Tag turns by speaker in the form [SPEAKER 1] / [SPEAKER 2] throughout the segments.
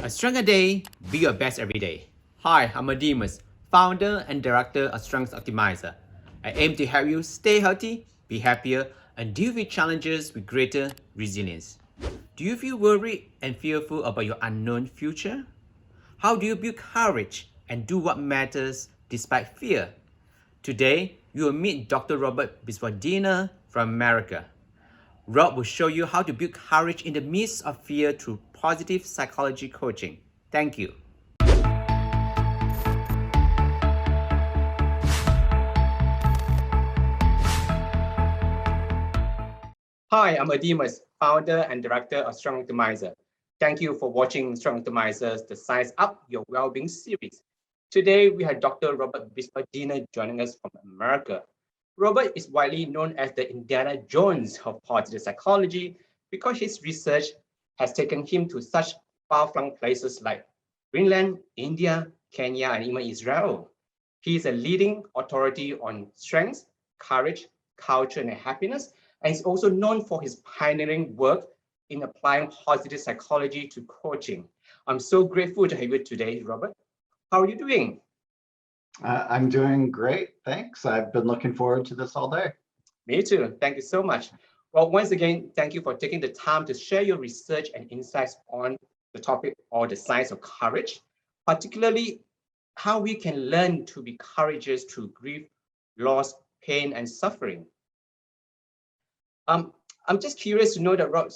[SPEAKER 1] A stronger day, be your best every day. Hi, I'm Adimus, founder and director of Strength Optimizer. I aim to help you stay healthy, be happier, and deal with challenges with greater resilience. Do you feel worried and fearful about your unknown future? How do you build courage and do what matters despite fear? Today, you will meet Dr. Robert Biswas-Diener from America. Rob will show you how to build courage in the midst of fear through positive psychology coaching. Thank you. Hi, I'm Adimus, founder and director of Strong Optimizer. Thank you for watching Strong Optimizer's The Size Up Your Wellbeing series. Today, we have Dr. Robert Biswas-Diener joining us from America. Robert is widely known as the Indiana Jones of positive psychology because his research has taken him to such far-flung places like Greenland, India, Kenya, and even Israel. He is a leading authority on strength, courage, culture, and happiness, and is also known for his pioneering work in applying positive psychology to coaching. I'm so grateful to have you today, Robert. How are you doing?
[SPEAKER 2] I'm doing great, thanks. I've been looking forward to this all day.
[SPEAKER 1] Me too. Thank you so much. Well, once again, thank you for taking the time to share your research and insights on the topic or the science of courage, particularly how we can learn to be courageous through grief, loss, pain, and suffering. I'm just curious to know that, Rob,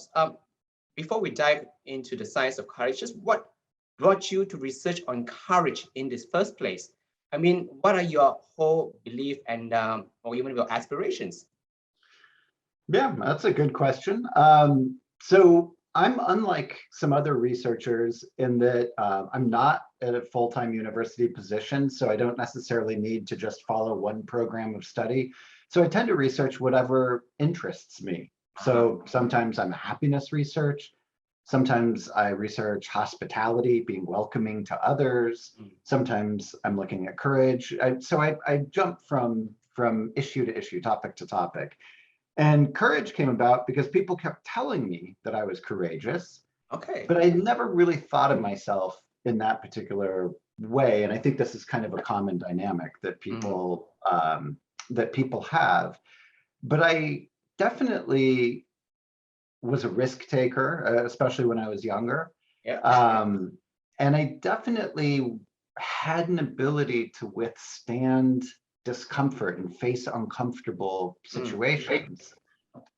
[SPEAKER 1] before we dive into the science of courage, just what brought you to research on courage in this first place? I mean, what are your whole belief and or even your aspirations?
[SPEAKER 2] Yeah, that's a good question. So I'm unlike some other researchers in that I'm not at a full-time university position, so I don't necessarily need to just follow one program of study. So I tend to research whatever interests me. So sometimes I'm happiness research. Sometimes I research hospitality, being welcoming to others. Sometimes I'm looking at courage. So I jump from issue to issue, topic to topic. And courage came about because people kept telling me that I was courageous.
[SPEAKER 1] Okay.
[SPEAKER 2] But I never really thought of myself in that particular way. And I think this is kind of a common dynamic that people have. But I definitely was a risk taker, especially when I was younger.
[SPEAKER 1] Yeah.
[SPEAKER 2] And I definitely had an ability to withstand discomfort and face uncomfortable situations.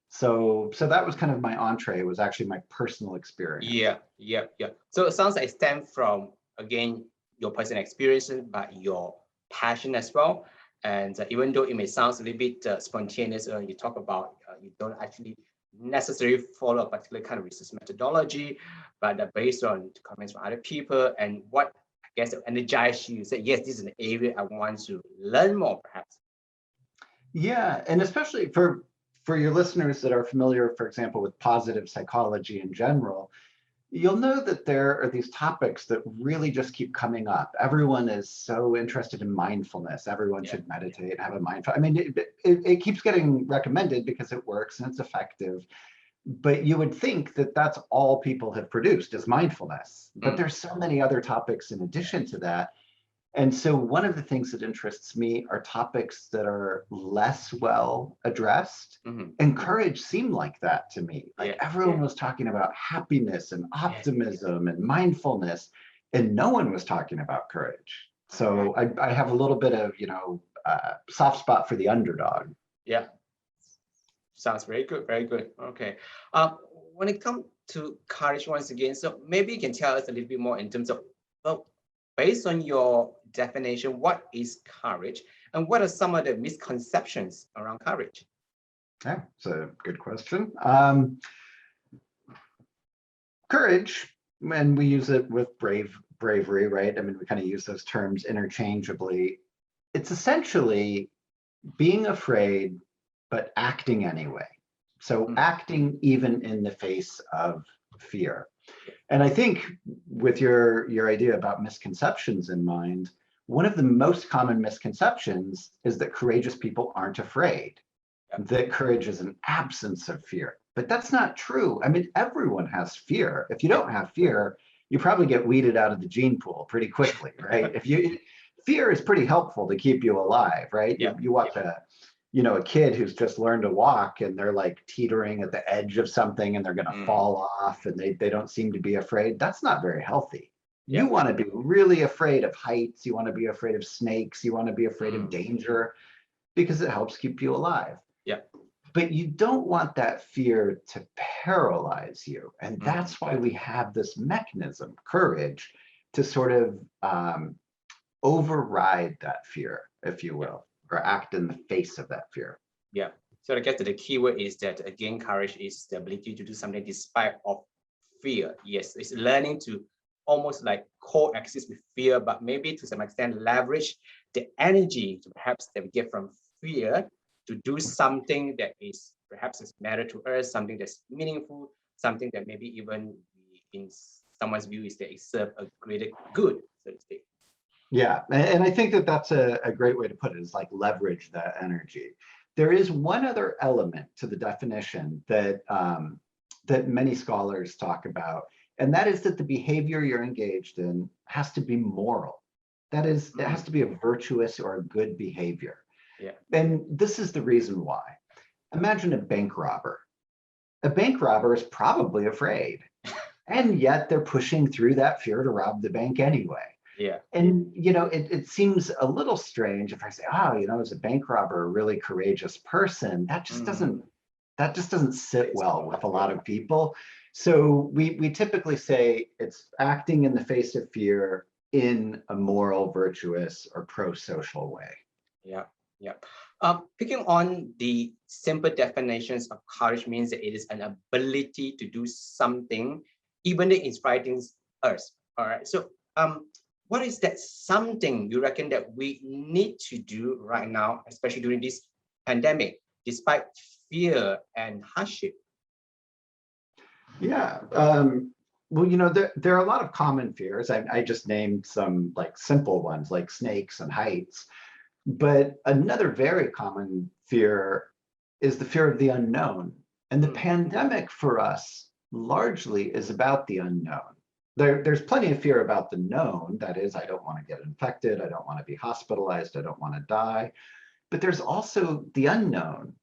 [SPEAKER 2] So that was kind of my entree, was actually my personal experience.
[SPEAKER 1] Yeah. So it sounds like it stems from, again, your personal experience, but your passion as well. And even though it may sound a little bit spontaneous, you talk about you don't actually necessarily follow a particular kind of research methodology, but based on comments from other people and what I guess energized you, say, yes, this is an area I want to learn more, perhaps.
[SPEAKER 2] Yeah, and especially for your listeners that are familiar, for example, with positive psychology in general, you'll know that there are these topics that really just keep coming up. Everyone is so interested in mindfulness. Everyone should meditate, have a mindful. I mean, it keeps getting recommended because it works and it's effective. But you would think that that's all people have produced is mindfulness. But there's so many other topics in addition to that. And so one of the things that interests me are topics that are less well addressed. And courage seemed like that to me. Like everyone was talking about happiness and optimism and mindfulness, and no one was talking about courage. So I have a little bit of, soft spot for the underdog.
[SPEAKER 1] Yeah. Sounds very good, very good. Okay. When it comes to courage, once again, so maybe you can tell us a little bit more in terms of, well, based on your definition, what is courage and what are some of the misconceptions around courage?
[SPEAKER 2] Yeah, it's a good question. Courage, and we use it with bravery, right? I mean, we kind of use those terms interchangeably. It's essentially being afraid, but acting anyway. So acting even in the face of fear. And I think with your idea about misconceptions in mind, one of the most common misconceptions is that courageous people aren't afraid, that courage is an absence of fear. But that's not true. I mean, everyone has fear. If you don't have fear, you probably get weeded out of the gene pool pretty quickly, right? Fear is pretty helpful to keep you alive, right?
[SPEAKER 1] Yeah.
[SPEAKER 2] You watch a kid who's just learned to walk and they're like teetering at the edge of something and they're going to fall off and they don't seem to be afraid. That's not very healthy. You want to be really afraid of heights. You want to be afraid of snakes. You want to be afraid of danger because it helps keep you alive.
[SPEAKER 1] Yeah.
[SPEAKER 2] But you don't want that fear to paralyze you. And that's why we have this mechanism, courage, to sort of override that fear, if you will, or act in the face of that fear.
[SPEAKER 1] Yeah. So I guess the key word is that, again, courage is the ability to do something despite of fear. Yes, it's learning to almost like coexist with fear, but maybe to some extent leverage the energy to perhaps that we get from fear to do something that is perhaps is matter to us, something that's meaningful, something that maybe even in someone's view is that it serves a greater good, so to speak.
[SPEAKER 2] Yeah, and I think that that's a great way to put it, is like leverage that energy. There is one other element to the definition that that many scholars talk about, and that is that the behavior you're engaged in has to be moral. That is, it has to be a virtuous or a good behavior.
[SPEAKER 1] Yeah.
[SPEAKER 2] And this is the reason why. Imagine a bank robber. A bank robber is probably afraid, and yet they're pushing through that fear to rob the bank anyway.
[SPEAKER 1] Yeah.
[SPEAKER 2] And, it seems a little strange if I say, oh, is a bank robber a really courageous person? That just doesn't sit well with a lot of people. So we typically say it's acting in the face of fear in a moral, virtuous, or pro-social way.
[SPEAKER 1] Yeah. Yeah. Picking on the simple definitions of courage means that it is an ability to do something, even if it frightens us. All right. So what is that something you reckon that we need to do right now, especially during this pandemic, despite fear and hardship?
[SPEAKER 2] Yeah. Well, there are a lot of common fears. I just named some like simple ones like snakes and heights. But another very common fear is the fear of the unknown. And the pandemic for us largely is about the unknown. There's plenty of fear about the known. That is, I don't want to get infected. I don't want to be hospitalized. I don't want to die. But there's also the unknown.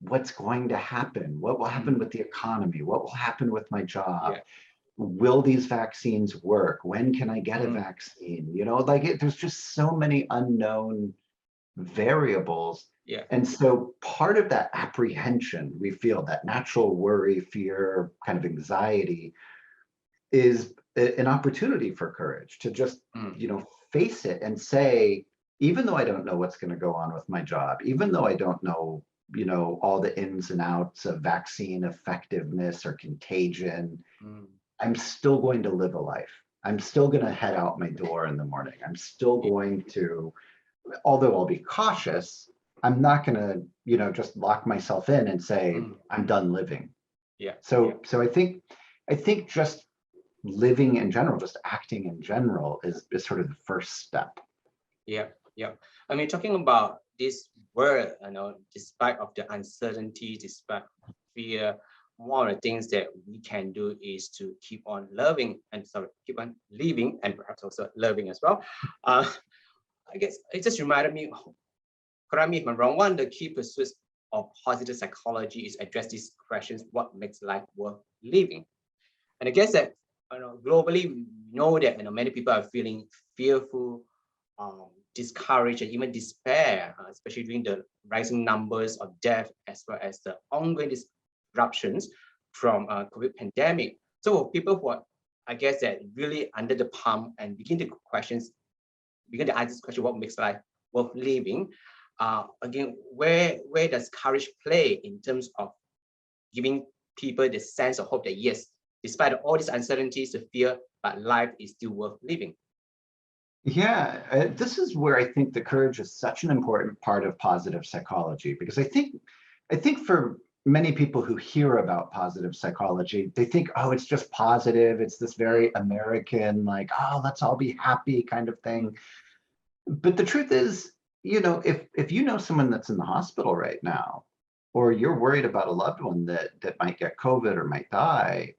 [SPEAKER 2] What's going to happen? What will happen with the economy? What will happen with my job?
[SPEAKER 1] Yeah.
[SPEAKER 2] Will these vaccines work? When can I get a vaccine? There's just so many unknown variables.
[SPEAKER 1] Yeah.
[SPEAKER 2] And so part of that apprehension we feel, that natural worry, fear, kind of anxiety, is an opportunity for courage to just, face it and say, even though I don't know what's going to go on with my job, even though I don't know, all the ins and outs of vaccine effectiveness or contagion, I'm still going to live a life. I'm still going to head out my door in the morning. I'm still going to, although I'll be cautious, I'm not going to, just lock myself in and say, I'm done living.
[SPEAKER 1] Yeah.
[SPEAKER 2] So I think just living in general, just acting in general is sort of the first step.
[SPEAKER 1] Yeah. Yeah. I mean, talking about this word, despite of the uncertainty, despite fear, one of the things that we can do is to keep on loving keep on living and perhaps also loving as well. I guess it just reminded me, correct me if I'm wrong, one of the key pursuits of positive psychology is address these questions: what makes life worth living? And I guess that globally we know that many people are feeling fearful, discouraged, and even despair, especially during the rising numbers of death as well as the ongoing disruptions from COVID pandemic. So people who are, I guess, that really under the pump and begin to answer this question: what makes life worth living? Again, where does courage play in terms of giving people the sense of hope that yes, despite all these uncertainties, the fear, but life is still worth living?
[SPEAKER 2] Yeah, this is where I think the courage is such an important part of positive psychology, because I think for many people who hear about positive psychology, they think, oh, it's just positive. It's this very American, like, oh, let's all be happy kind of thing. But the truth is, if you know someone that's in the hospital right now, or you're worried about a loved one that might get COVID or might die,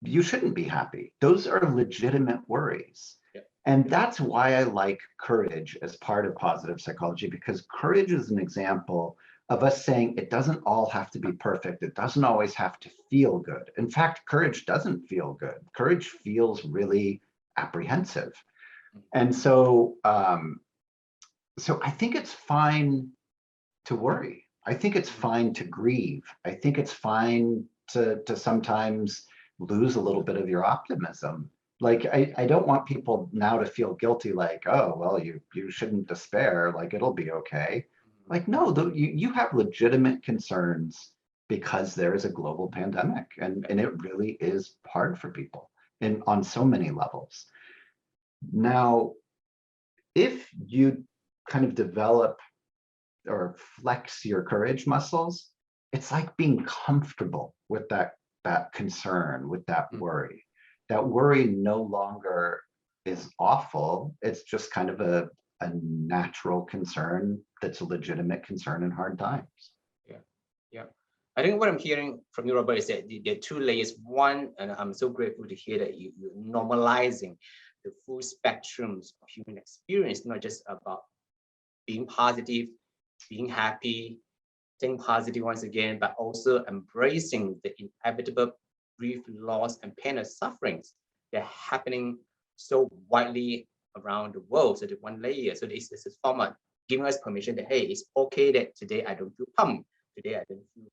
[SPEAKER 2] you shouldn't be happy. Those are legitimate worries.
[SPEAKER 1] Yeah.
[SPEAKER 2] And that's why I like courage as part of positive psychology, because courage is an example of us saying it doesn't all have to be perfect. It doesn't always have to feel good. In fact, courage doesn't feel good. Courage feels really apprehensive. And so, so I think it's fine to worry. I think it's fine to grieve. I think it's fine to sometimes lose a little bit of your optimism. Like, I don't want people now to feel guilty, like, oh, well, you shouldn't despair, like, it'll be okay. Like, no, you have legitimate concerns because there is a global pandemic, and it really is hard for people on so many levels. Now, if you kind of develop or flex your courage muscles, it's like being comfortable with that concern, with that worry. That worry no longer is awful. It's just kind of a natural concern that's a legitimate concern in hard times.
[SPEAKER 1] Yeah. I think what I'm hearing from you, Robert, is that there are two layers. One, and I'm so grateful to hear that you're normalizing the full spectrums of human experience, not just about being positive, being happy, staying positive once again, but also embracing the inevitable grief, loss, and pain and sufferings that are happening so widely around the world. So the one layer, so this is a format giving us permission that, hey, it's okay that today I don't feel pumped, today I don't feel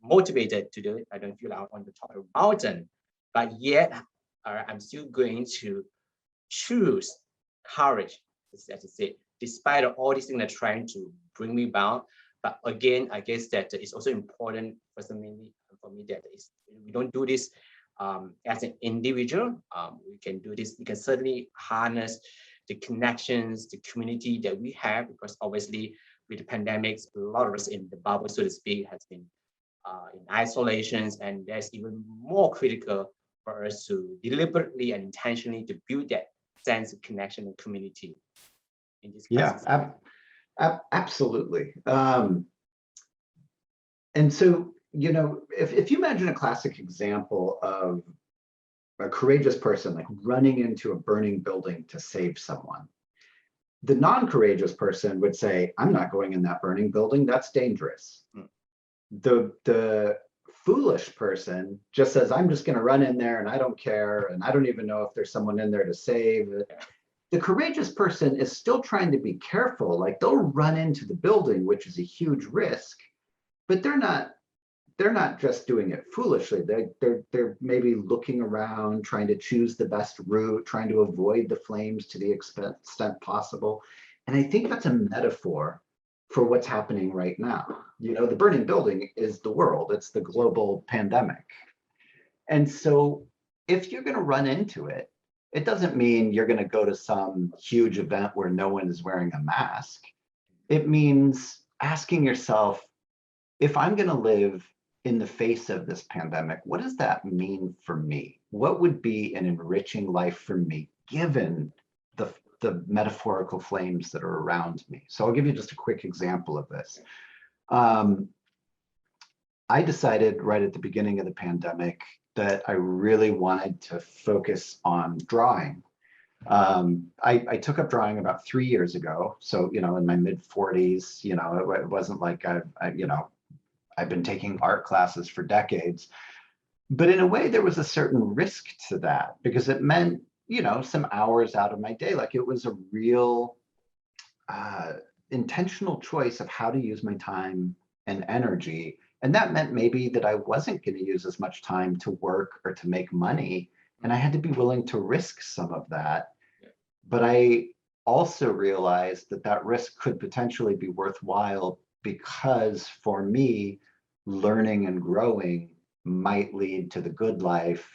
[SPEAKER 1] motivated, today I don't feel like on the top of the mountain, but yet I'm still going to choose courage, as I say, despite all these things that are trying to bring me down. But again, I guess that it's also important for me that we don't do this as an individual. We can do this. We can certainly harness the connections, the community that we have, because obviously with the pandemics, a lot of us in the bubble, so to speak, has been in isolations, and there's even more critical for us to deliberately and intentionally to build that sense of connection and community in this crisis.
[SPEAKER 2] Absolutely. And so, you know, if you imagine a classic example of a courageous person like running into a burning building to save someone, the non-courageous person would say, I'm not going in that burning building, that's dangerous. The foolish person just says, I'm just going to run in there and I don't care, and I don't even know if there's someone in there to save. The courageous person is still trying to be careful. Like, they'll run into the building, which is a huge risk, but they're not just doing it foolishly. They're maybe looking around, trying to choose the best route, trying to avoid the flames to the extent possible. And I think that's a metaphor for what's happening right now. You know, the burning building is the world. It's the global pandemic. And so if you're going to run into it, it doesn't mean you're going to go to some huge event where no one is wearing a mask. It means asking yourself, if I'm going to live in the face of this pandemic, what does that mean for me? What would be an enriching life for me, given the metaphorical flames that are around me? So I'll give you just a quick example of this. I decided right at the beginning of the pandemic that I really wanted to focus on drawing. I took up drawing about 3 years ago. So, you know, in my mid 40s, you know, it wasn't like I've been taking art classes for decades, but in a way there was a certain risk to that, because it meant, you know, some hours out of my day. Like, it was a real intentional choice of how to use my time and energy. And that meant maybe that I wasn't going to use as much time to work or to make money. And I had to be willing to risk some of that. But I also realized that that risk could potentially be worthwhile, because for me, learning and growing might lead to the good life,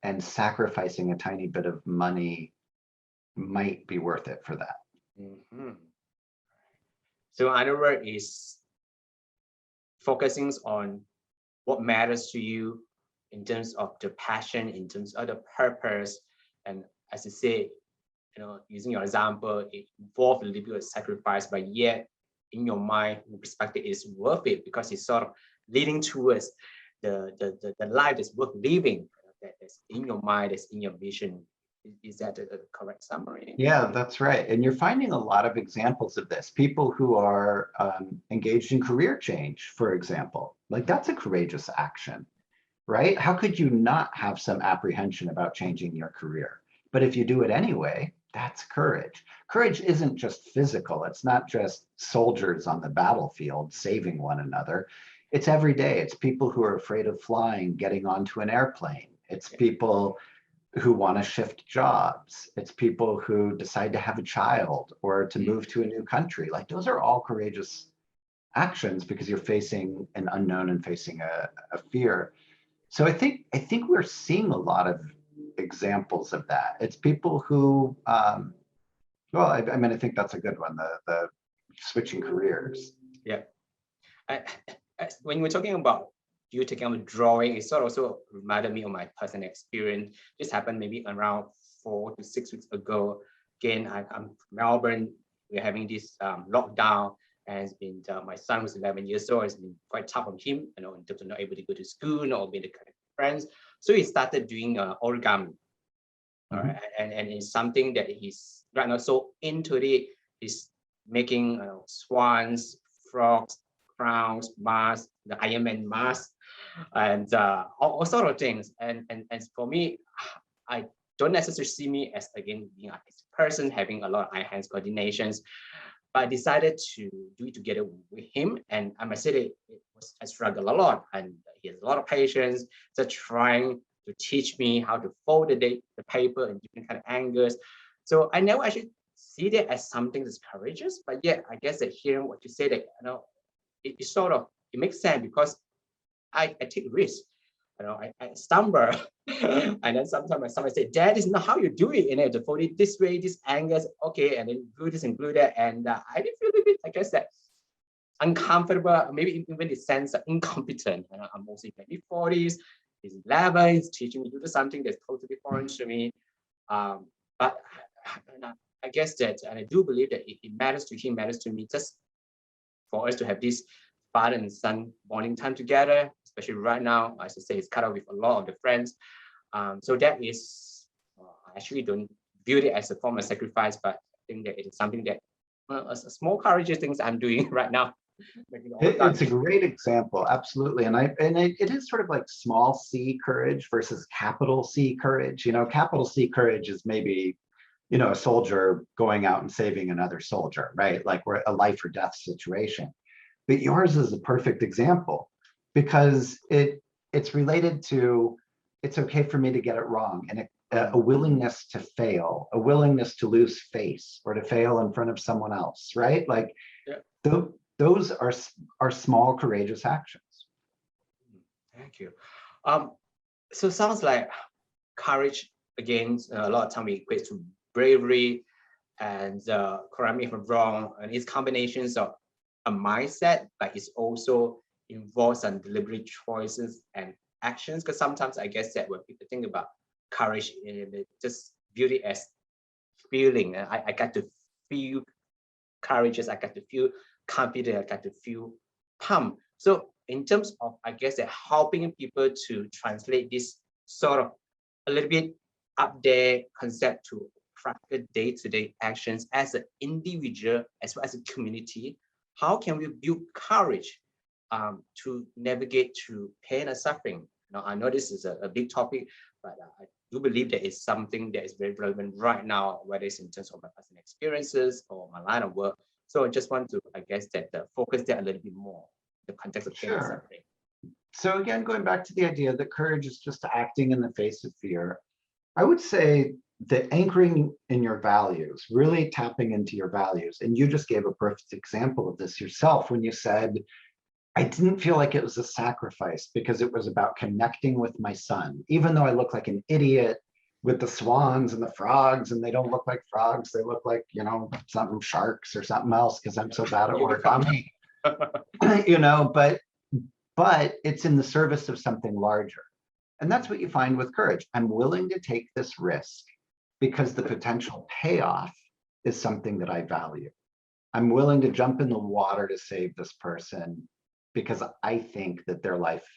[SPEAKER 2] and sacrificing a tiny bit of money might be worth it for that.
[SPEAKER 1] So in other words, is focusing on what matters to you in terms of the passion, in terms of the purpose. And as you say, you know, using your example, it involves a little bit of sacrifice, but yet in your mind, the perspective is worth it, because it's sort of leading towards the life that's worth living, that's in your mind, that's in your vision. Is that a correct summary?
[SPEAKER 2] Yeah, that's right. And you're finding a lot of examples of this. People who are engaged in career change, for example, like that's a courageous action, right? How could you not have some apprehension about changing your career? But if you do it anyway, that's courage. Courage isn't just physical. It's not just soldiers on the battlefield saving one another. It's every day. It's people who are afraid of flying, getting onto an airplane. It's people who want to shift jobs. It's people who decide to have a child or to move to a new country. Like those are all courageous actions because you're facing an unknown and facing a fear. So I think we're seeing a lot of examples of that. It's people who, well, I mean, I think that's a good one, the switching careers.
[SPEAKER 1] Yeah. When we're talking about you taking up drawing, it sort of also reminded me of my personal experience. This happened maybe around 4 to 6 weeks ago. Again, I'm from Melbourne. We're having this lockdown, and it's been my son was 11 years old. It's been quite tough on him, in terms of not able to go to school, not being the kind of friends. So he started doing origami. All right, and it's something that he's right now so into it. He's making swans, frogs, crowns, masks, the Iron Man mask, and all sort of things. And for me, I don't necessarily see me as again being a person having a lot of eye hands coordinations, but I decided to do it together with him. And I must say that I struggled a lot, and he has a lot of patience, just trying to teach me how to fold the paper in different kind of angles. So I never actually see that as something that's courageous, but yeah, I guess that hearing what you say, that it sort of it makes sense because I take risks. I stumble, and then sometimes somebody say, "That is not how you do it. To fold it this way, this angles, okay, and then glue this and glue that." And I did feel a bit, I guess, that uncomfortable, maybe even the sense of incompetent. I'm also in my mid-40s. He's 11. He's teaching me to do something that's totally foreign to me. But I guess that, and I do believe that it matters to him, matters to me, just for us to have this father and son bonding time together, especially right now. As I say, it's cut off with a lot of the friends. So that is, I actually don't view it as a form of sacrifice, but I think that it is something that a small courageous things I'm doing right now.
[SPEAKER 2] It's a great example, absolutely. And it is sort of like small c courage versus capital C courage. Capital C courage is maybe, a soldier going out and saving another soldier, right? Like we're a life or death situation. But yours is a perfect example because it's related to it's okay for me to get it wrong, and a willingness to fail, a willingness to lose face or to fail in front of someone else, right? Like those are small courageous actions.
[SPEAKER 1] Thank you. So sounds like courage again. A lot of time we equate to bravery, and correct me if I'm wrong. And it's combinations of a mindset, but it's also involves some deliberate choices and actions. Because sometimes I guess that when people think about courage, they just view it as feeling. I got to feel courageous. I got to feel confident. I got to feel pumped. So in terms of, I guess, that helping people to translate this sort of a little bit up there concept to practical day-to-day actions as an individual as well as a community, how can we build courage to navigate through pain and suffering? Now, I know this is a big topic, but I do believe that it's something that is very relevant right now, whether it's in terms of my personal experiences or my line of work. So I just want to, I guess, that focus there a little bit more, the context of pain and suffering.
[SPEAKER 2] So again, going back to the idea that courage is just acting in the face of fear, I would say that anchoring in your values, really tapping into your values, and you just gave a perfect example of this yourself when you said, I didn't feel like it was a sacrifice because it was about connecting with my son, even though I look like an idiot with the swans and the frogs, and they don't look like frogs. They look like, something sharks or something else because I'm so bad at origami, but it's in the service of something larger. And that's what you find with courage. I'm willing to take this risk because the potential payoff is something that I value. I'm willing to jump in the water to save this person because I think that their life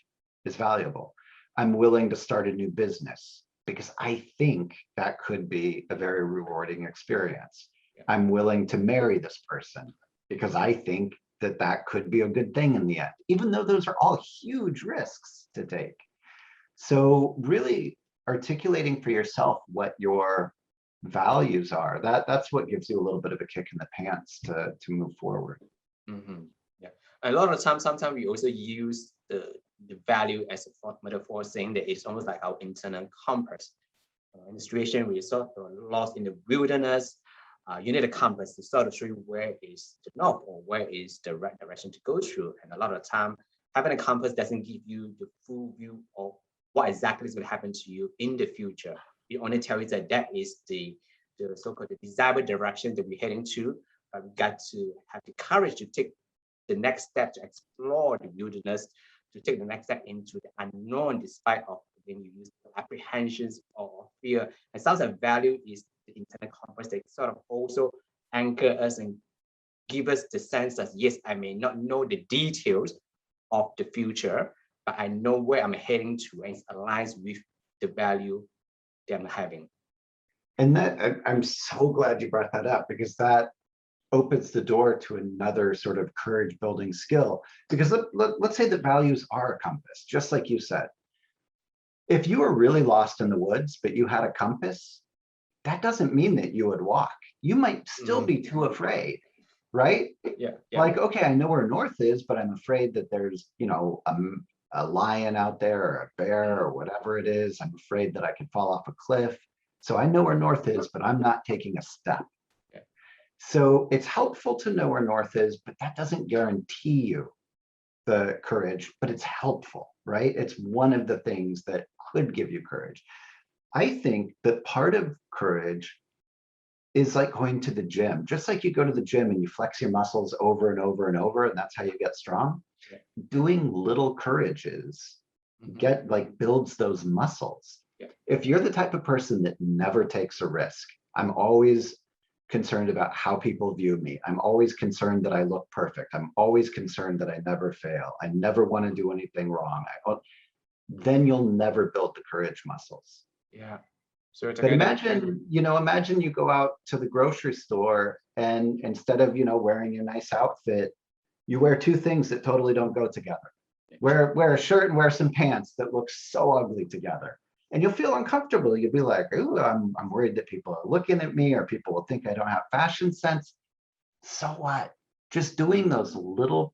[SPEAKER 2] is valuable. I'm willing to start a new business because I think that could be a very rewarding experience.
[SPEAKER 1] Yeah.
[SPEAKER 2] I'm willing to marry this person because I think that that could be a good thing in the end, even though those are all huge risks to take. So really articulating for yourself what your values are, that's what gives you a little bit of a kick in the pants to move forward.
[SPEAKER 1] Mm-hmm. Yeah. A lot of times, sometimes we also use the value as a metaphor, saying that it's almost like our internal compass. In the situation where you're sort of lost in the wilderness, you need a compass to sort of show you where is the north or where is the right direction to go through. And a lot of time, having a compass doesn't give you the full view of what exactly is going to happen to you in the future. It only tells you that that is the so-called the desired direction that we're heading to. But we got to have the courage to take the next step to explore the wilderness, to take the next step into the unknown, despite of when you use apprehensions or fear. And sounds like value is the internal compass that sort of also anchor us and give us the sense that yes, I may not know the details of the future, but I know where I'm heading to, and it aligns with the value that I'm having.
[SPEAKER 2] And that I'm so glad you brought that up, because that opens the door to another sort of courage building skill. Because let's say that values are a compass, just like you said. If you were really lost in the woods, but you had a compass, that doesn't mean that you would walk. You might still be too afraid, right?
[SPEAKER 1] Yeah.
[SPEAKER 2] Like, okay, I know where north is, but I'm afraid that there's, a lion out there or a bear or whatever it is. I'm afraid that I could fall off a cliff. So I know where north is, but I'm not taking a step.
[SPEAKER 1] Yeah.
[SPEAKER 2] So it's helpful to know where north is, but that doesn't guarantee you the courage, but it's helpful, right? It's one of the things that could give you courage. I think that part of courage is like going to the gym. Just like you go to the gym and you flex your muscles over and over and over, and that's how you get strong.
[SPEAKER 1] Yeah.
[SPEAKER 2] Doing little courages builds those muscles.
[SPEAKER 1] Yeah.
[SPEAKER 2] If you're the type of person that never takes a risk, I'm always concerned about how people view me. I'm always concerned that I look perfect. I'm always concerned that I never fail. I never want to do anything wrong. Then you'll never build the courage muscles.
[SPEAKER 1] Yeah. So
[SPEAKER 2] but imagine you go out to the grocery store and instead of, wearing a nice outfit, you wear two things that totally don't go together. Wear a shirt and wear some pants that look so ugly together. And you'll feel uncomfortable. You'll be like, ooh, I'm worried that people are looking at me or people will think I don't have fashion sense. So what? Just doing those little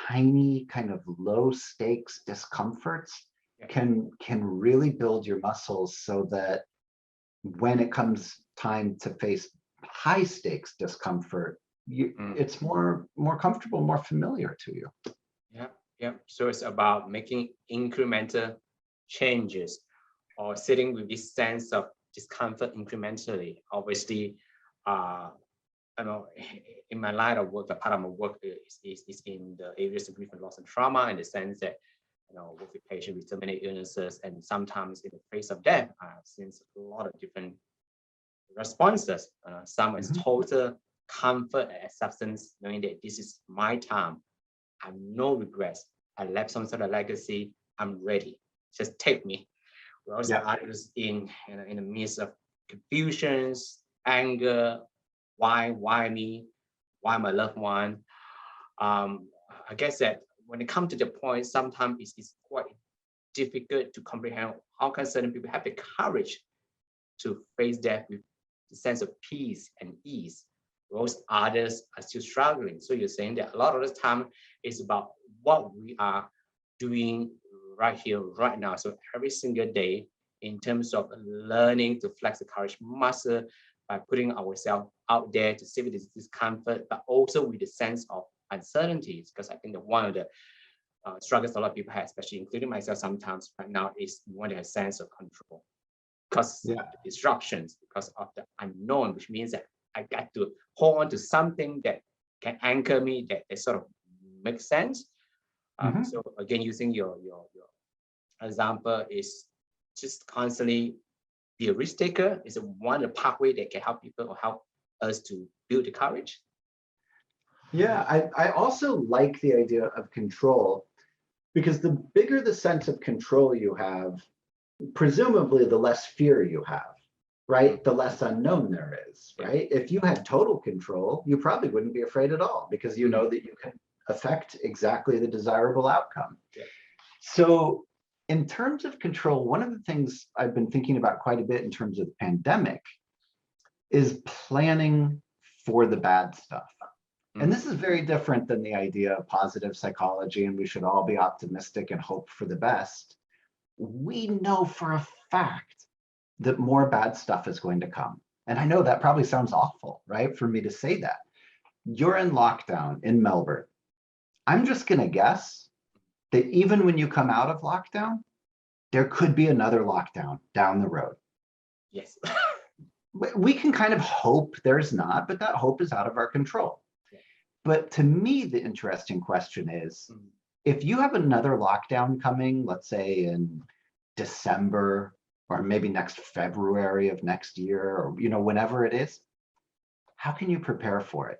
[SPEAKER 2] tiny kind of low stakes discomforts can really build your muscles so that when it comes time to face high stakes discomfort, it's more comfortable, more familiar to you.
[SPEAKER 1] Yeah. So it's about making incremental changes or sitting with this sense of discomfort incrementally. Obviously, in my line of work, the part of my work is in the areas of grief and loss and trauma, in the sense that work with patients with terminal illnesses, and sometimes in the face of death, I've seen a lot of different responses. Some is total comfort and acceptance, knowing that this is my time. I have no regrets. I left some sort of legacy. I'm ready. Just take me. We also others in the midst of confusions, anger. Why me? Why my loved one? I guess that when it comes to the point, sometimes it's quite difficult to comprehend how can certain people have the courage to face death with the sense of peace and ease, whilst others are still struggling. So you're saying that a lot of the time is about what we are doing right here, right now. So every single day, in terms of learning to flex the courage muscle by putting ourselves out there to sit with this discomfort, but also with the sense of uncertainties, because I think that one of the struggles a lot of people have, especially including myself sometimes right now, is we want to have a sense of control because of the disruptions, because of the unknown, which means that I got to hold on to something that can anchor me, that sort of makes sense. So again, using your example is just constantly be a risk taker is one of the pathway that can help people or help us to build the courage.
[SPEAKER 2] Yeah, I also like the idea of control, Because the bigger the sense of control you have, presumably the less fear you have, right? The less unknown there is, right? If you had total control, you probably wouldn't be afraid at all because you know that you can affect exactly the desirable outcome.
[SPEAKER 1] Yeah.
[SPEAKER 2] So in terms of control, one of the things I've been thinking about quite a bit in terms of the pandemic is planning for the bad stuff. And this is very different than the idea of positive psychology and we should all be optimistic and hope for the best. We know for a fact that more bad stuff is going to come. And I know that probably sounds awful, right, for me to say that. You're in lockdown in Melbourne. I'm just going to guess that even when you come out of lockdown, there could be another lockdown down the road.
[SPEAKER 1] Yes.
[SPEAKER 2] We can kind of hope there's not, but that hope is out of our control. But to me, the interesting question is, if you have another lockdown coming, let's say in December, or maybe next February of next year, or whenever it is, how can you prepare for it?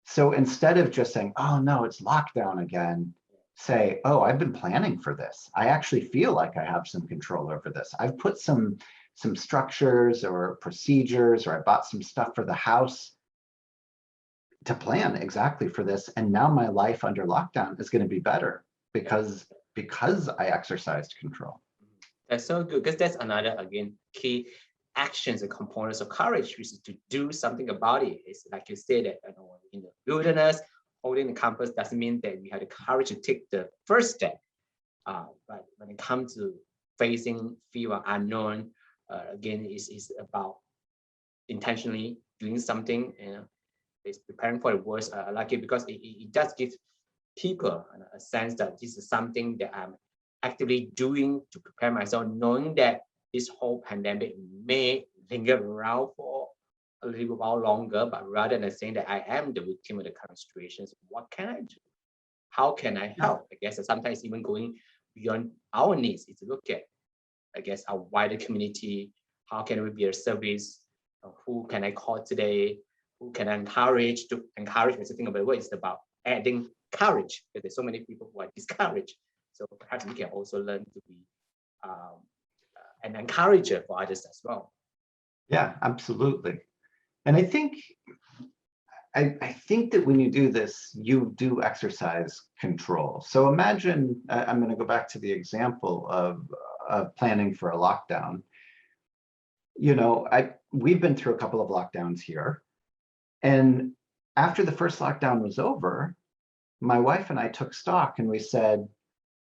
[SPEAKER 2] So instead of just saying, oh no, it's lockdown again, say, oh, I've been planning for this. I actually feel like I have some control over this. I've put some structures or procedures, or I bought some stuff for the house to plan exactly for this. And now my life under lockdown is going to be better because I exercised control.
[SPEAKER 1] That's so good, because that's another, again, key actions and components of courage, which is to do something about it. It's like you said that in the wilderness, holding the compass doesn't mean that we have the courage to take the first step. But when it comes to facing fear or unknown, again, it's about intentionally doing something. It's preparing for the worst. I like it because it does give people a sense that this is something that I'm actively doing to prepare myself, knowing that this whole pandemic may linger around for a little while longer, but rather than saying that I am the victim of the current situations, what can I do? How can I help? I guess sometimes even going beyond our needs is to look at, I guess, our wider community. How can we be a service? Who can I call today? Who can I encourage to encourage? When you think about it, it's about adding courage, because there's so many people who are discouraged. So perhaps we can also learn to be an encourager for others as well.
[SPEAKER 2] Yeah, absolutely. And I think that when you do this, you do exercise control. So imagine, I'm going to go back to the example of planning for a lockdown. We've been through a couple of lockdowns here. And after the first lockdown was over, my wife and I took stock and we said,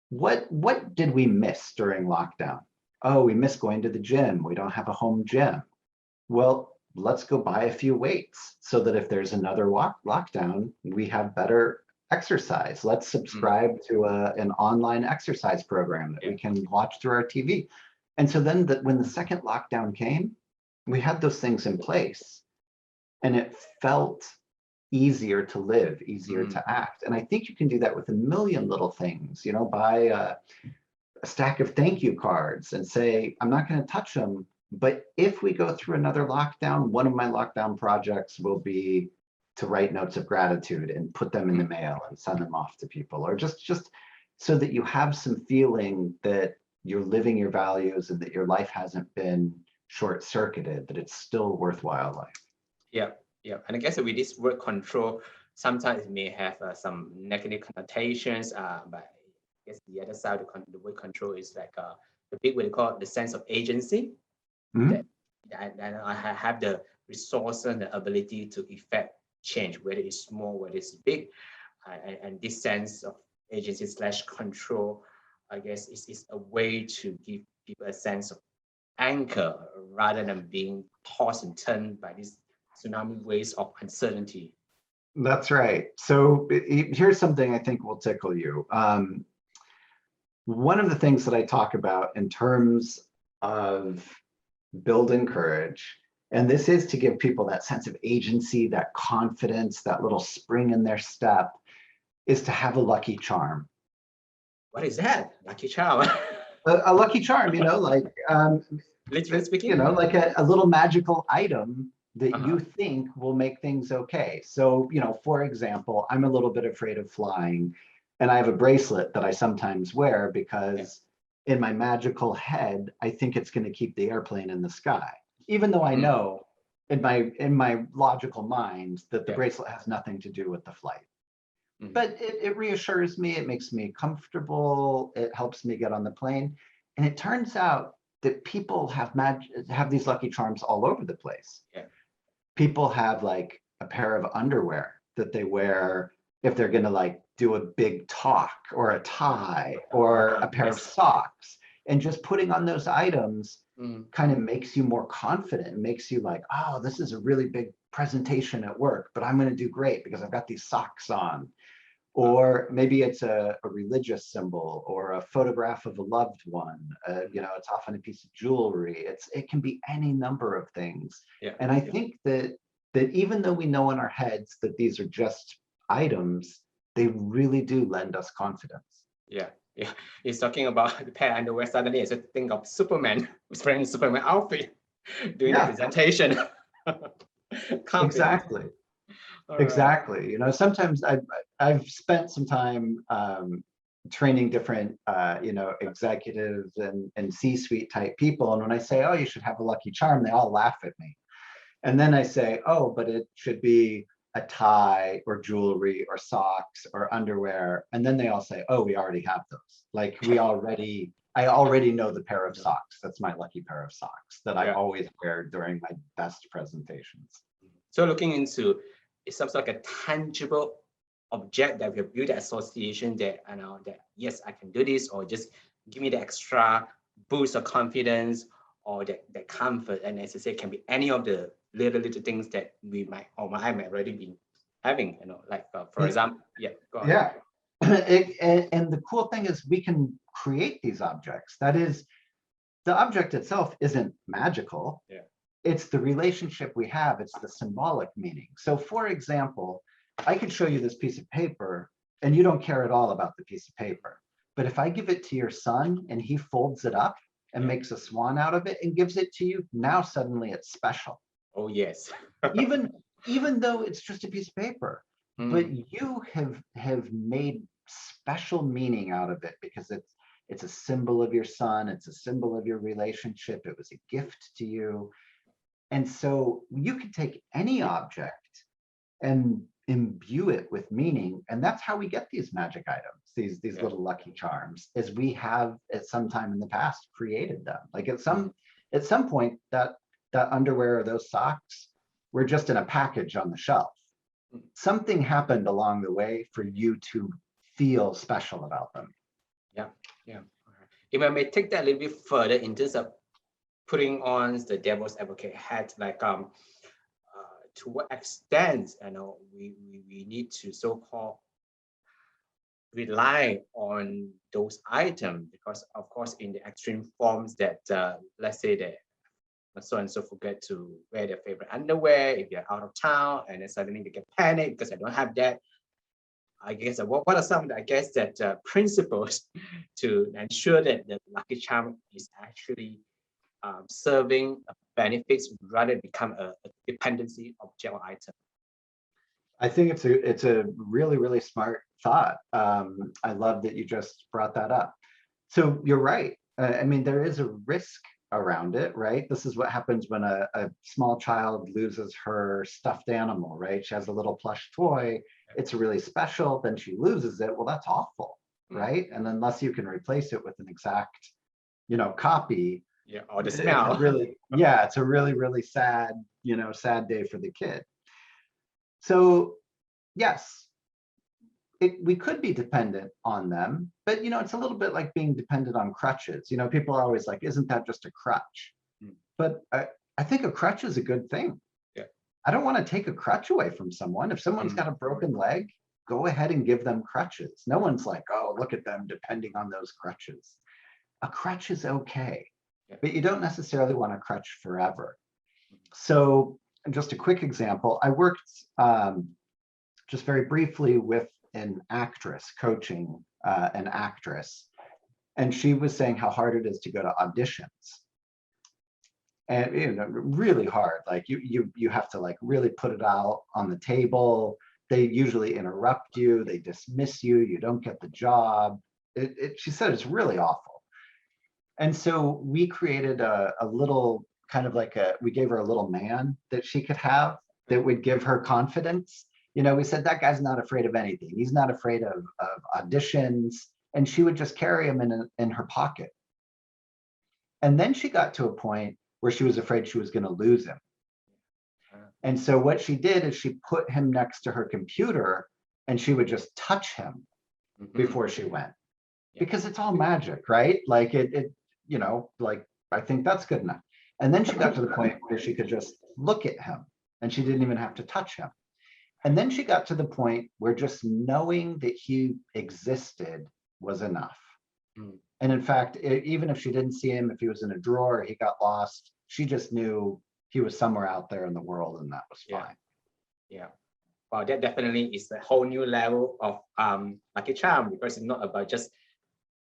[SPEAKER 2] what did we miss during lockdown? Oh, we miss going to the gym. We don't have a home gym. Well, let's go buy a few weights so that if there's another lockdown, we have better exercise. Let's subscribe to an online exercise program that we can watch through our TV. And so then when the second lockdown came, we had those things in place and it felt easier to live, easier to act. And I think you can do that with a million little things, buy a stack of thank you cards and say, I'm not going to touch them. But if we go through another lockdown, one of my lockdown projects will be to write notes of gratitude and put them in the mail and send them off to people, or just so that you have some feeling that you're living your values and that your life hasn't been short-circuited, that it's still worthwhile life.
[SPEAKER 1] Yeah. And I guess with this word control, sometimes it may have some negative connotations, but I guess the other side of the word control is like the big way to call it the sense of agency. That I have the resource and the ability to effect change, whether it's small, whether it's big, and this sense of agency / control, I guess, is a way to give people a sense of anchor rather than being tossed and turned by these tsunami waves of uncertainty.
[SPEAKER 2] That's right. So here's something I think will tickle you. One of the things that I talk about in terms of building courage, and this is to give people that sense of agency, that confidence, that little spring in their step, is to have a lucky charm.
[SPEAKER 1] What is that? Lucky charm?
[SPEAKER 2] A lucky charm, like
[SPEAKER 1] literally speaking,
[SPEAKER 2] like a little magical item that you think will make things okay. So, for example, I'm a little bit afraid of flying. And I have a bracelet that I sometimes wear because in my magical head, I think it's going to keep the airplane in the sky, even though I know in my logical mind that the bracelet has nothing to do with the flight. But it reassures me, it makes me comfortable, it helps me get on the plane. And it turns out that people have these lucky charms all over the place. People have like a pair of underwear that they wear if they're going to like do a big talk, or a tie, or a pair of socks. And just putting on those items kind of makes you more confident. It makes you like, oh, this is a really big presentation at work, but I'm going to do great because I've got these socks on. Or maybe it's a religious symbol or a photograph of a loved one. You know, it's often a piece of jewelry. It can be any number of things. And I think that even though we know in our heads that these are just items, they really do lend us confidence.
[SPEAKER 1] Yeah. He's talking about the pair of underwear. Suddenly, I just think of Superman who's wearing a Superman outfit doing the presentation.
[SPEAKER 2] Exactly. Exactly. You know, sometimes I've spent some time training different, you know, executives and C-suite type people. And when I say, oh, you should have a lucky charm, they all laugh at me. And then I say, oh, but it should be a tie or jewelry or socks or underwear. And then they all say, oh, we already have those. Like I already know the pair of socks. That's my lucky pair of socks that I always wear during my best presentations.
[SPEAKER 1] So looking into, it's some sort of like a tangible object that we have built association that, you know, that yes, I can do this, or just give me the extra boost of confidence or that comfort. And as I say, it can be any of the little things that we might, or I might already be having, you know, like for example, go ahead.
[SPEAKER 2] And the cool thing is we can create these objects. That is, the object itself isn't magical. It's the relationship we have. It's the symbolic meaning. So for example, I could show you this piece of paper and you don't care at all about the piece of paper. But if I give it to your son and he folds it up and makes a swan out of it and gives it to you, now suddenly it's special.
[SPEAKER 1] Oh, yes.
[SPEAKER 2] even though it's just a piece of paper, but you have made special meaning out of it because it's a symbol of your son. It's a symbol of your relationship. It was a gift to you. And so you can take any object and imbue it with meaning. And that's how we get these magic items, these little lucky charms, is we have at some time in the past created them. Like at some point that underwear or those socks were just in a package on the shelf. Something happened along the way for you to feel special about them.
[SPEAKER 1] If I may take that a little bit further in terms of putting on the devil's advocate hat, like to what extent, you know, we need to so-called rely on those items, because of course in the extreme forms that let's say that so and so forget to wear their favorite underwear if they're out of town, and then suddenly they get panicked because I don't have that. I guess what are some, I guess, that principles to ensure that the lucky charm is actually serving benefits rather than become a dependency object or item?
[SPEAKER 2] I think it's a really, really smart thought. I love that you just brought that up. So you're right. I mean, there is a risk around it, right? This is what happens when a small child loses her stuffed animal, right? She has a little plush toy. It's really special. Then she loses it. Well, that's awful, right? And unless you can replace it with an exact, you know, copy,
[SPEAKER 1] or the smell.
[SPEAKER 2] It's a really, really sad, you know, sad day for the kid. So yes, we could be dependent on them, but you know, it's a little bit like being dependent on crutches. You know, people are always like, isn't that just a crutch? But I think a crutch is a good thing. I don't want to take a crutch away from someone. If someone's got a broken leg, go ahead and give them crutches. No one's like, oh, look at them depending on those crutches. A crutch is okay, but you don't necessarily want a crutch forever. So just a quick example, I worked just very briefly with an actress, coaching an actress, and she was saying how hard it is to go to auditions. And you know, really hard. Like you have to like really put it out on the table. They usually interrupt you, they dismiss you, you don't get the job. She said it's really awful. And so we created a little kind of like we gave her a little man that she could have that would give her confidence. You know, we said, that guy's not afraid of anything. He's not afraid of auditions. And she would just carry him in her pocket. And then she got to a point where she was afraid she was going to lose him. And so what she did is she put him next to her computer and she would just touch him before she went. Because it's all magic, right? Like you know, like, I think that's good enough. And then she got to the point where she could just look at him and she didn't even have to touch him. And then she got to the point where just knowing that he existed was enough. And in fact, even if she didn't see him, if he was in a drawer, he got lost, she just knew he was somewhere out there in the world, and that was fine.
[SPEAKER 1] Yeah. Wow, that definitely is a whole new level of lucky charm, because it's not about just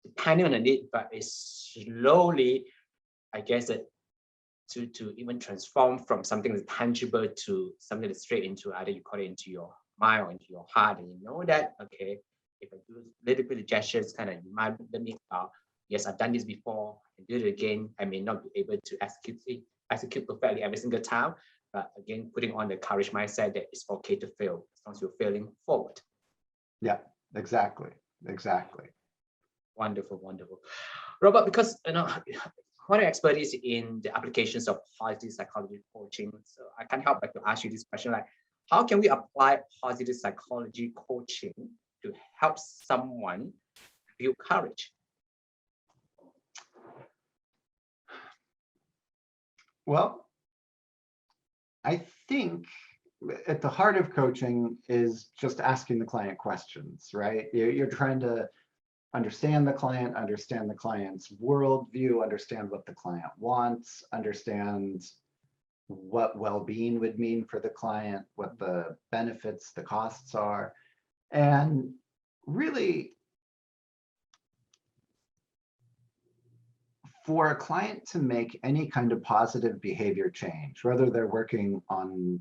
[SPEAKER 1] depending on the need, but it's slowly, I guess, that to even transform from something that's tangible to something that's straight into, either you call it into your mind or into your heart, and you know that, okay, if I do a little bit of gestures, kind of remind me, yes, I've done this before, I can do it again. I may not be able to execute perfectly every single time, but again, putting on the courage mindset that it's okay to fail as long as you're failing forward.
[SPEAKER 2] Yeah, exactly.
[SPEAKER 1] Wonderful. Robert, because quite an expertise in the applications of positive psychology coaching, so I can't help but to ask you this question: like, how can we apply positive psychology coaching to help someone build courage?
[SPEAKER 2] Well, I think at the heart of coaching is just asking the client questions, right? You're trying to understand the client's worldview, understand what the client wants, understand what well-being would mean for the client, what the benefits, the costs are, and really, for a client to make any kind of positive behavior change, whether they're working on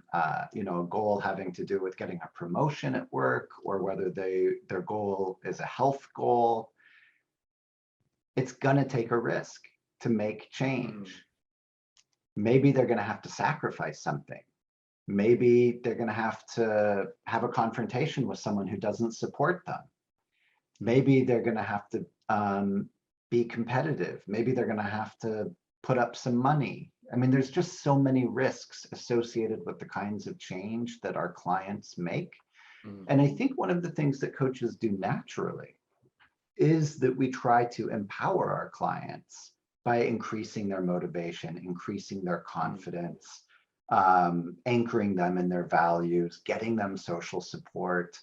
[SPEAKER 2] you know, a goal having to do with getting a promotion at work, or whether their goal is a health goal, it's gonna take a risk to make change. Maybe they're gonna have to sacrifice something. Maybe they're gonna have to have a confrontation with someone who doesn't support them. Maybe they're gonna have to be competitive. Maybe they're going to have to put up some money. I mean, there's just so many risks associated with the kinds of change that our clients make. And I think one of the things that coaches do naturally is that we try to empower our clients by increasing their motivation, increasing their confidence, anchoring them in their values, getting them social support.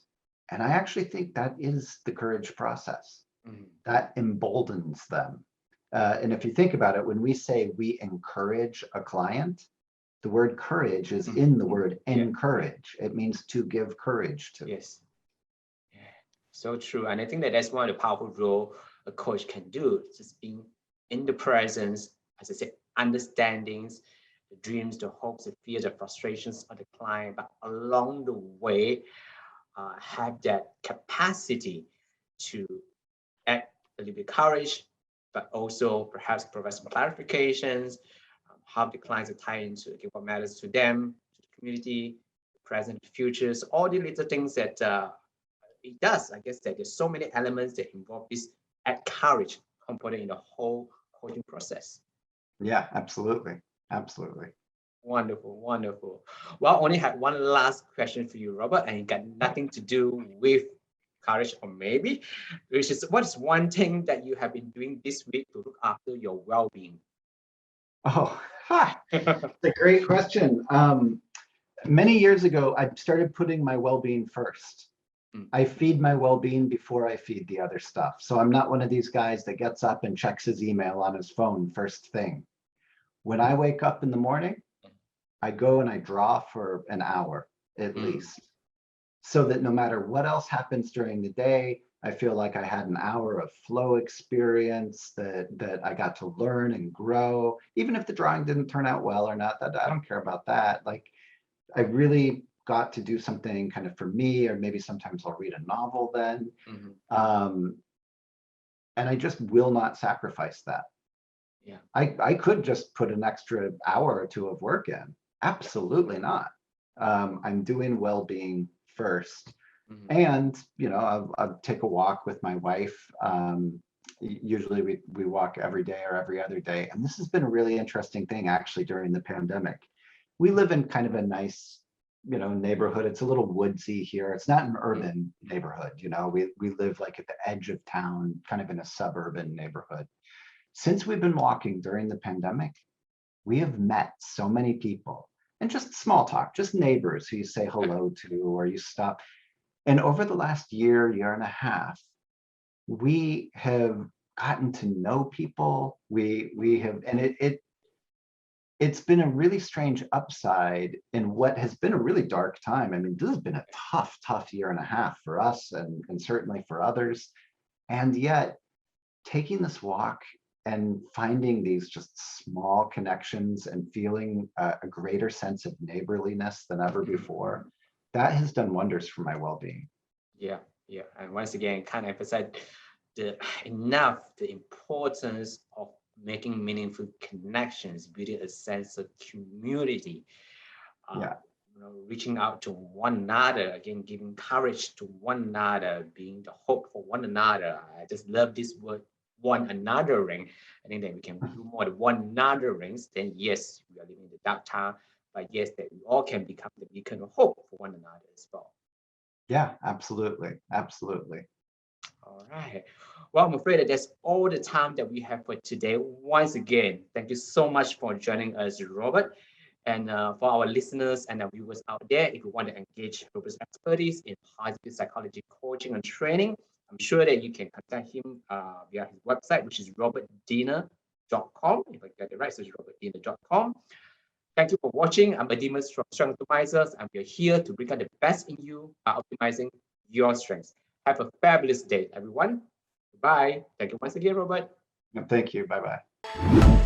[SPEAKER 2] And I actually think that is the courage process. That emboldens them. And if you think about it, when we say we encourage a client, the word courage is in the word encourage. It means to give courage to.
[SPEAKER 1] Yes. Yeah. So true. And I think that that's one of the powerful roles a coach can do, just being in the presence, as I said, understandings, the dreams, the hopes, the fears, the frustrations of the client, but along the way, have that capacity to act a little bit courage, but also perhaps provide some clarifications, how the clients are tied into what matters to them, to the community, the present, the futures, all the little things that it does. I guess that there's so many elements that involve this act courage component in the whole coaching process.
[SPEAKER 2] Yeah, absolutely.
[SPEAKER 1] Wonderful. Well, I only had one last question for you, Robert, and it got nothing to do with courage, or maybe, which is, what's one thing that you have been doing this week to look after your well-being?
[SPEAKER 2] Oh, that's a great question. Many years ago, I started putting my well-being first. I feed my well-being before I feed the other stuff. So I'm not one of these guys that gets up and checks his email on his phone first thing. When I wake up in the morning, I go and I draw for an hour at least, so that no matter what else happens during the day, I feel like I had an hour of flow experience, that I got to learn and grow. Even if the drawing didn't turn out well or not, that I don't care about that. Like, I really got to do something kind of for me, or maybe sometimes I'll read a novel then. And I just will not sacrifice that.
[SPEAKER 1] Yeah.
[SPEAKER 2] I could just put an extra hour or two of work in. Absolutely not. I'm doing well-being first. And, you know, I'll take a walk with my wife. Usually we walk every day or every other day. And this has been a really interesting thing actually during the pandemic. We live in kind of a nice, you know, neighborhood. It's a little woodsy here. It's not an urban neighborhood. You know, we live like at the edge of town, kind of in a suburban neighborhood. Since we've been walking during the pandemic, we have met so many people, and just small talk, just neighbors who you say hello to, or you stop. And over the last year, year and a half, we have gotten to know people. We have, and it's been a really strange upside in what has been a really dark time. I mean, this has been a tough year and a half for us, and certainly for others. And yet, taking this walk and finding these just small connections and feeling a greater sense of neighborliness than ever before, that has done wonders for my well-being.
[SPEAKER 1] Yeah, yeah. And once again, kind of emphasize the importance of making meaningful connections, building a sense of community,
[SPEAKER 2] Yeah.
[SPEAKER 1] you know, reaching out to one another, again, giving courage to one another, being the hope for one another. I just love this word, one anothering. I think that we can do more than one anotherings. Then yes, we are living in the dark time, but yes, that we all can become the beacon of hope for one another as well.
[SPEAKER 2] Yeah, absolutely. Absolutely.
[SPEAKER 1] All right. Well, I'm afraid that that's all the time that we have for today. Once again, thank you so much for joining us, Robert. And for our listeners and our viewers out there, if you want to engage Robert's expertise in positive psychology coaching and training, I'm sure that you can contact him via his website, which is robertdiener.com. If I get it right, so it's robertdiener.com. Thank you for watching. I'm Adimus from Strong Optimizers, and we're here to bring out the best in you by optimizing your strengths. Have a fabulous day, everyone. Bye. Thank you once again, Robert.
[SPEAKER 2] Thank you. Bye-bye.